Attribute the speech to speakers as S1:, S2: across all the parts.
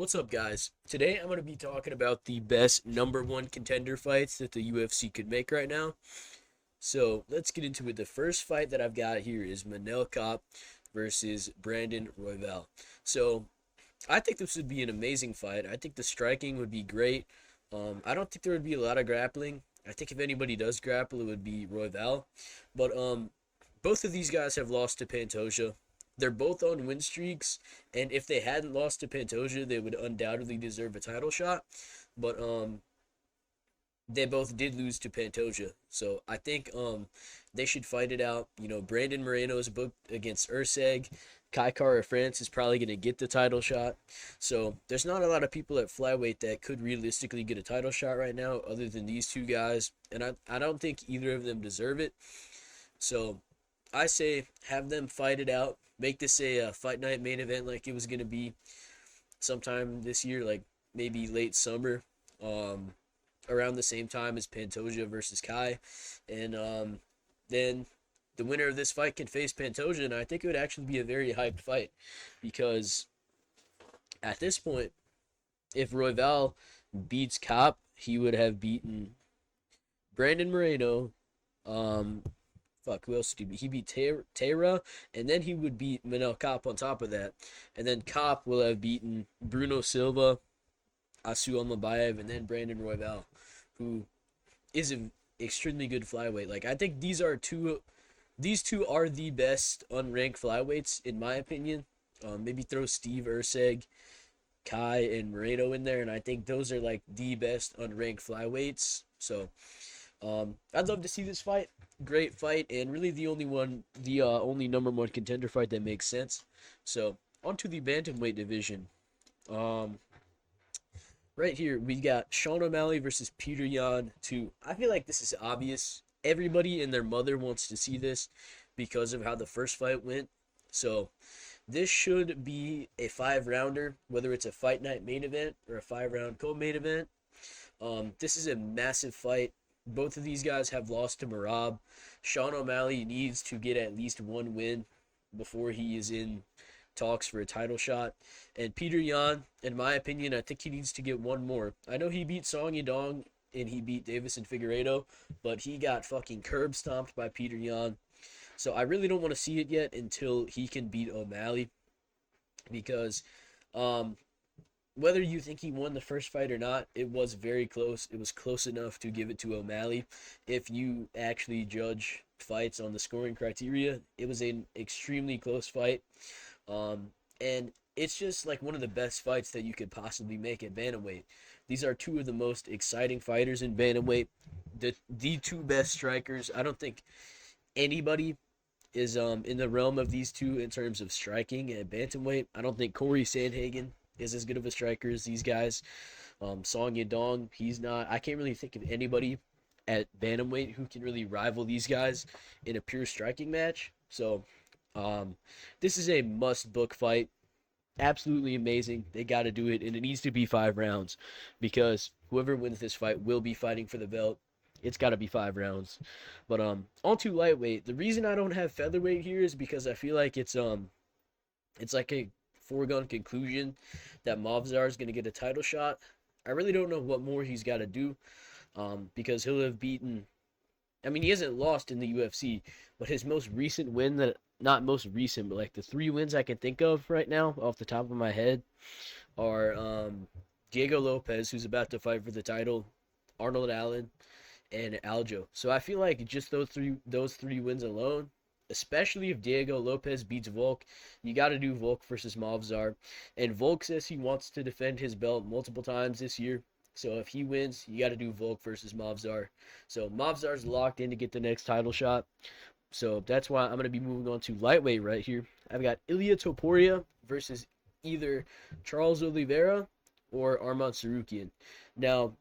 S1: What's up, guys? Today I'm going to be talking about the best number one contender fights that the UFC could make right now. So let's get into it. The first fight that I've got here is Manel Kape versus Brandon Royval. So I think this would be an amazing fight. I think the striking would be great. I don't think there would be a lot of grappling. I think if anybody does grapple, it would be Royval. But both of these guys have lost to Pantoja. They're both on win streaks, and if they hadn't lost to Pantoja, they would undoubtedly deserve a title shot. But they both did lose to Pantoja, so I think they should fight it out. Brandon Moreno is booked against Urseg. Kai Kara France is probably going to get the title shot. So there's not a lot of people at flyweight that could realistically get a title shot right now other than these two guys, and I don't think either of them deserve it. So I say have them fight it out. Make this a fight night main event like it was going to be sometime this year, like maybe late summer, around the same time as Pantoja versus Kai. And then the winner of this fight can face Pantoja, and I think it would actually be a very hyped fight because at this point, if Royval beats Kape, he would have beaten Brandon Moreno. Who else did he beat? He beat Tara, and then he would beat Manel Kape on top of that. And then Kape will have beaten Bruno Silva, Asu Almabayev, and then Brandon Royval, who is an extremely good flyweight. Like, I think these two are the best unranked flyweights, in my opinion. Maybe throw Steve Urseg, Kai, and Moreno in there, and I think those are like the best unranked flyweights. So I'd love to see this fight. Great fight, and really the only number one contender fight that makes sense. So on to the bantamweight division. Right here we got Sean O'Malley versus Petr Yan 2. I feel like this is obvious. Everybody and their mother wants to see this because of how the first fight went. So this should be a 5-rounder, whether it's a fight night main event or a 5-round co-main event. This is a massive fight. Both of these guys have lost to Merab. Sean O'Malley needs to get at least one win before he is in talks for a title shot. And Petr Yan, in my opinion, I think he needs to get one more. I know he beat Song Yadong and he beat Davison Figueiredo, but he got fucking curb stomped by Petr Yan. So I really don't want to see it yet until he can beat O'Malley, because whether you think he won the first fight or not, it was very close. It was close enough to give it to O'Malley. If you actually judge fights on the scoring criteria, it was an extremely close fight. And it's just like one of the best fights that you could possibly make at bantamweight. These are two of the most exciting fighters in bantamweight. The two best strikers. I don't think anybody is in the realm of these two in terms of striking at bantamweight. I don't think Corey Sandhagen is as good of a striker as these guys. Song Yadong, he's not. I can't really think of anybody at bantamweight who can really rival these guys in a pure striking match. So this is a must-book fight. Absolutely amazing. They got to do it, and it needs to be 5 rounds because whoever wins this fight will be fighting for the belt. It's got to be 5 rounds. But on to lightweight. The reason I don't have featherweight here is because I feel like it's like a foregone conclusion that Movsar is going to get a title shot. I really don't know what more he's got to do, because he'll have beaten. I mean, he hasn't lost in the UFC, but his most recent win, that not most recent, but like the 3 wins I can think of right now off the top of my head are Diego Lopez, who's about to fight for the title, Arnold Allen, and Aljo. So I feel like just those three wins alone, especially if Diego Lopez beats Volk, you got to do Volk versus Movsar. And Volk says he wants to defend his belt multiple times this year. So if he wins, you got to do Volk versus Movsar. So Movsar's locked in to get the next title shot. So that's why I'm going to be moving on to lightweight right here. I've got Ilia Topuria versus either Charles Oliveira or Arman Tsarukyan. Now,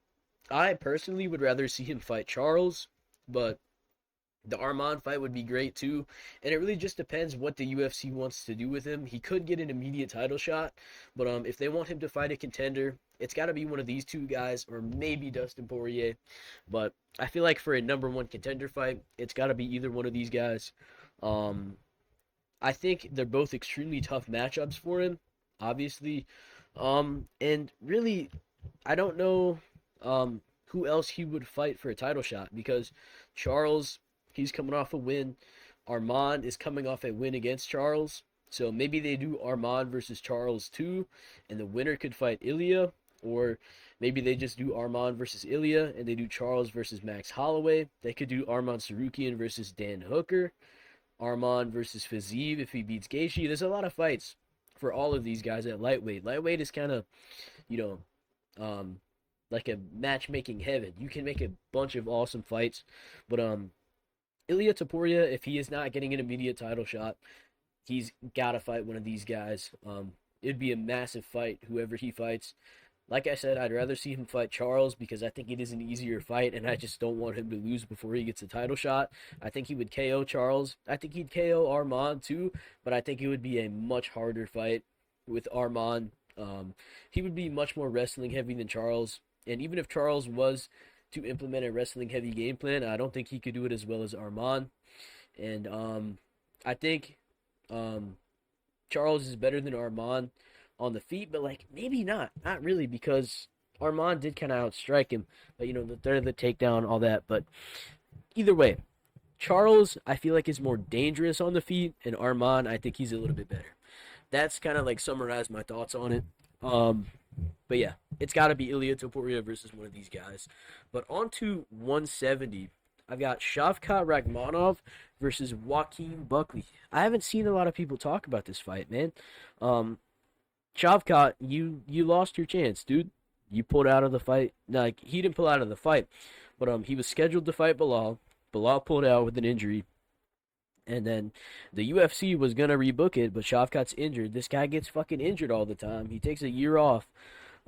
S1: I personally would rather see him fight Charles, but the Arman fight would be great too, and it really just depends what the UFC wants to do with him. He could get an immediate title shot, but if they want him to fight a contender, it's got to be one of these two guys, or maybe Dustin Poirier. But I feel like for a number one contender fight, it's got to be either one of these guys. I think they're both extremely tough matchups for him. Obviously, And really, I don't know who else he would fight for a title shot because Charles, he's coming off a win. Armand is coming off a win against Charles. So maybe they do Armand versus Charles too, and the winner could fight Ilya, or maybe they just do Armand versus Ilya and they do Charles versus Max Holloway. They could do Armand Sarukian versus Dan Hooker, Armand versus Fiziev if he beats Gaethje. There's a lot of fights for all of these guys at lightweight. Lightweight is kind of, you know, like a matchmaking heaven. You can make a bunch of awesome fights, but Ilya Taporia, if he is not getting an immediate title shot, he's got to fight one of these guys. It'd be a massive fight, whoever he fights. Like I said, I'd rather see him fight Charles because I think it is an easier fight, and I just don't want him to lose before he gets a title shot. I think he would KO Charles. I think he'd KO Armand too, but I think it would be a much harder fight with Armand. He would be much more wrestling heavy than Charles, and even if Charles was to implement a wrestling heavy game plan, I don't think he could do it as well as Armand. And I think Charles is better than Armand on the feet, but like maybe not really, because Armand did kind of outstrike him. But you know, the third of the takedown, all that. But either way, Charles I feel like is more dangerous on the feet, and Armand I think he's a little bit better. That's kind of like summarize my thoughts on it. But yeah, it's got to be Ilya Topuria versus one of these guys. But on to 170. I've got Shavkat Rakhmonov versus Joaquin Buckley. I haven't seen a lot of people talk about this fight, man. Shavkat, you lost your chance, dude. You pulled out of the fight. Like, he didn't pull out of the fight, but he was scheduled to fight Bilal. Bilal pulled out with an injury. And then the UFC was gonna rebook it, but Shavkat's injured. This guy gets fucking injured all the time. He takes a year off.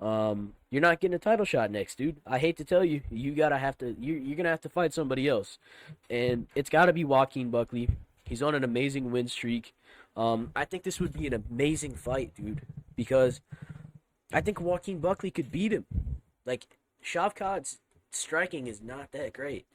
S1: You're not getting a title shot next, dude. I hate to tell you, you're gonna have to fight somebody else, and it's got to be Joaquin Buckley. He's on an amazing win streak. I think this would be an amazing fight, dude, because I think Joaquin Buckley could beat him. Like, Shavkat's striking is not that great.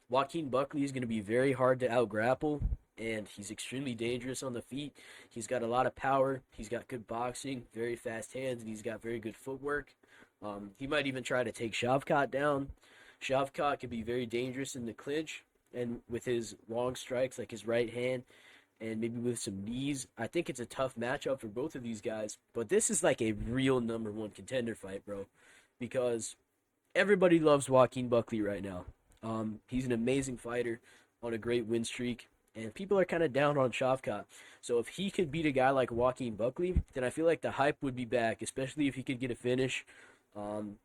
S1: Joaquin Buckley is going to be very hard to outgrapple, and he's extremely dangerous on the feet. He's got a lot of power. He's got good boxing, very fast hands, and he's got very good footwork. He might even try to take Shavkat down. Shavkat can be very dangerous in the clinch, and with his long strikes, like his right hand, and maybe with some knees. I think it's a tough matchup for both of these guys, but this is like a real number one contender fight, bro, because everybody loves Joaquin Buckley right now. He's an amazing fighter on a great win streak, and people are kind of down on Shavkat. So if he could beat a guy like Joaquin Buckley, then I feel like the hype would be back, especially if he could get a finish. And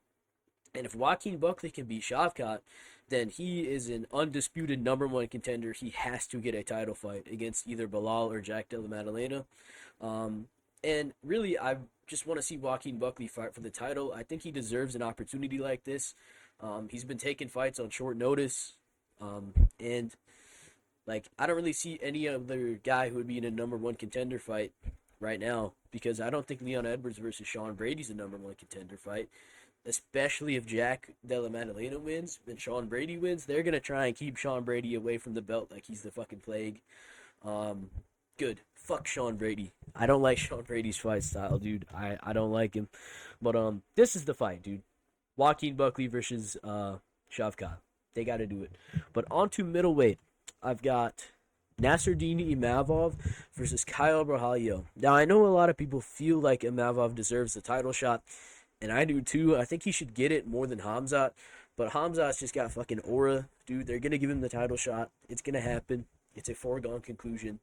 S1: if Joaquin Buckley can beat Shavkat, then he is an undisputed number one contender. He has to get a title fight against either Bilal or Jack Della Maddalena. And really, I just want to see Joaquin Buckley fight for the title. I think he deserves an opportunity like this. He's been taking fights on short notice. And like, I don't really see any other guy who would be in a number one contender fight right now, because I don't think Leon Edwards versus Sean Brady's a number one contender fight. Especially if Jack Della Maddalena wins and Sean Brady wins, they're going to try and keep Sean Brady away from the belt like he's the fucking plague. Good. Fuck Sean Brady. I don't like Sean Brady's fight style, dude. I don't like him. But this is the fight, dude. Joaquin Buckley versus Shavkat. They got to do it. But on to middleweight. I've got Nasruddin Imavov versus Kyle Borralho. Now, I know a lot of people feel like Imavov deserves the title shot, and I do too. I think he should get it more than Khamzat. But Khamzat's just got fucking aura, dude. They're going to give him the title shot. It's going to happen. It's a foregone conclusion.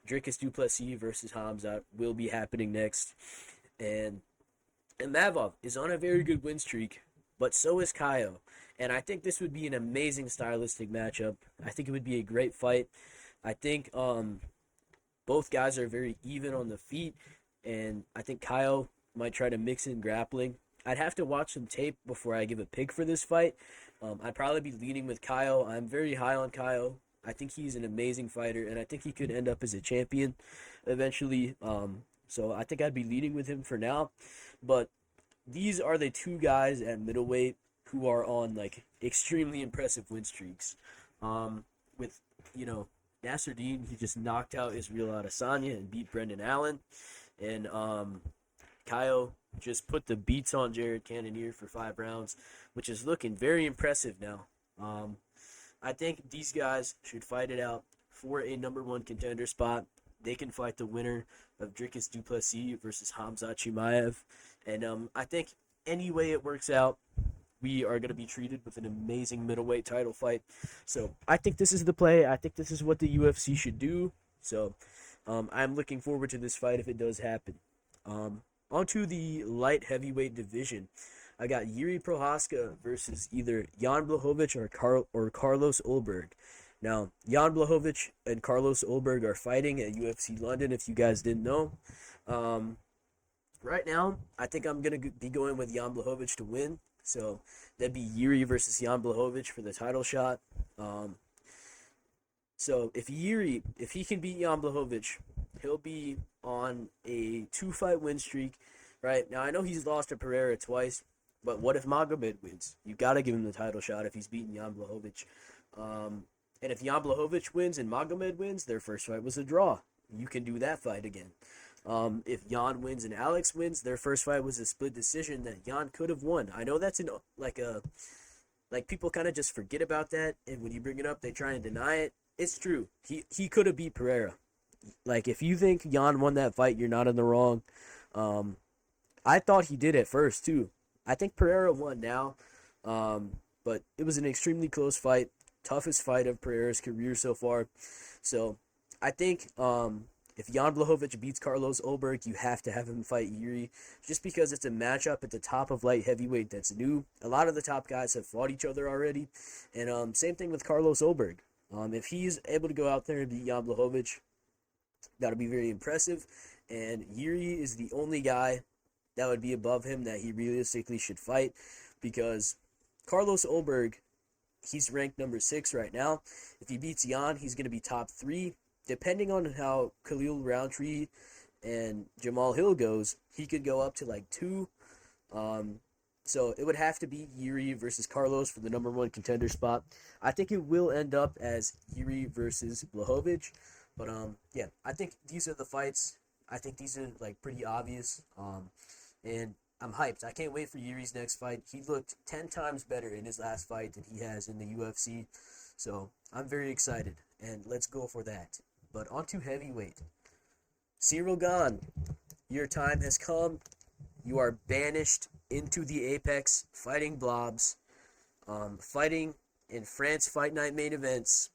S1: Dricus du Plessis versus Khamzat will be happening next. And Imavov is on a very good win streak, but so is Kyle. And I think this would be an amazing stylistic matchup. I think it would be a great fight. I think both guys are very even on the feet, and I think Kyle might try to mix in grappling. I'd have to watch some tape before I give a pick for this fight. I'd probably be leaning with Kyle. I'm very high on Kyle. I think he's an amazing fighter, and I think he could end up as a champion eventually. So I think I'd be leaning with him for now. But these are the two guys at middleweight who are on like extremely impressive win streaks. With, you know, Nasruddin, he just knocked out Israel Adesanya and beat Brendan Allen. And Kyle just put the beats on Jared Cannonier for 5 rounds, which is looking very impressive now. I think these guys should fight it out for a number one contender spot. They can fight the winner of Dricus du Plessis versus Hamzat Chimaev. And I think any way it works out, we are going to be treated with an amazing middleweight title fight. So I think this is the play. I think this is what the UFC should do. So I'm looking forward to this fight if it does happen. Onto the light heavyweight division. I got Yuri Prohaska versus either Jan Blachowicz or Carlos Ulberg. Now, Jan Blachowicz and Carlos Ulberg are fighting at UFC London, if you guys didn't know. Right now, I think I'm going to be going with Jan Blachowicz to win. So, that'd be Yuri versus Jan Blachowicz for the title shot. So, if he can beat Jan Blachowicz, he'll be on a 2-fight win streak. Right now, I know he's lost to Pereira twice, but what if Magomed wins? You got to give him the title shot if he's beating Jan Blachowicz. And if Jan Blachowicz wins and Magomed wins, their first fight was a draw. You can do that fight again. If Jan wins and Alex wins, their first fight was a split decision that Jan could have won. I know that's like people kind of just forget about that, and when you bring it up, they try and deny it. It's true. He could have beat Pereira. Like, if you think Jan won that fight, you're not in the wrong. I thought he did at first too. I think Pereira won now, but it was an extremely close fight. Toughest fight of Pereira's career so far. So I think if Jan Blachowicz beats Carlos Ulberg, you have to have him fight Yuri, just because it's a matchup at the top of light heavyweight that's new. A lot of the top guys have fought each other already, and same thing with Carlos Ulberg. If he's able to go out there and beat Jan Blachowicz, that'll be very impressive. And Yuri is the only guy that would be above him that he realistically should fight, because Carlos Ulberg, he's ranked number 6 right now. If he beats Jan, he's going to be top 3. Depending on how Khalil Roundtree and Jamal Hill goes, he could go up to like 2. So it would have to be Yuri versus Carlos for the number 1 contender spot. I think it will end up as Yuri versus Blachowicz. But yeah, I think these are the fights. I think these are like pretty obvious. And I'm hyped. I can't wait for Yuri's next fight. He looked 10 times better in his last fight than he has in the UFC. So I'm very excited, and let's go for that. But on to heavyweight. Ciryl Gane, your time has come. You are banished into the Apex, fighting blobs, fighting in France Fight Night main events.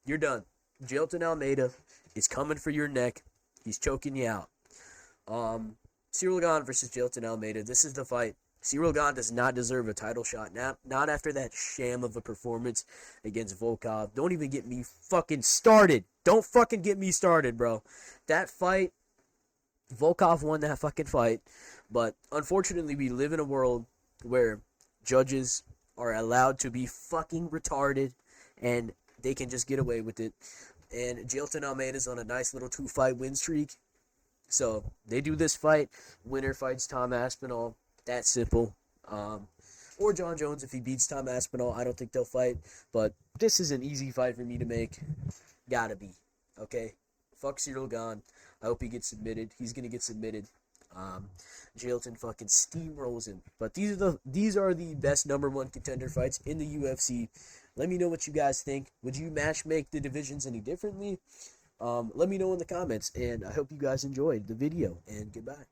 S1: You're done. Jailton Almeida is coming for your neck. He's choking you out. Ciryl Gane versus Jailton Almeida. This is the fight. Ciryl Gane does not deserve a title shot. Not after that sham of a performance against Volkov. Don't even get me fucking started. Don't fucking get me started, bro. That fight, Volkov won that fucking fight. But unfortunately, we live in a world where judges are allowed to be fucking retarded, and they can just get away with it. And Jailton Almeida's on a nice little 2-fight win streak. So they do this fight. Winner fights Tom Aspinall. That's simple. Or John Jones if he beats Tom Aspinall. I don't think they'll fight. But this is an easy fight for me to make. Gotta be. Okay? Fuck Ciryl Gane. I hope he gets submitted. He's gonna get submitted. Jailton fucking steamrolls him. But these are the best number 1 contender fights in the UFC. Let me know what you guys think. Would you match make the divisions any differently? Let me know in the comments, and I hope you guys enjoyed the video, and goodbye.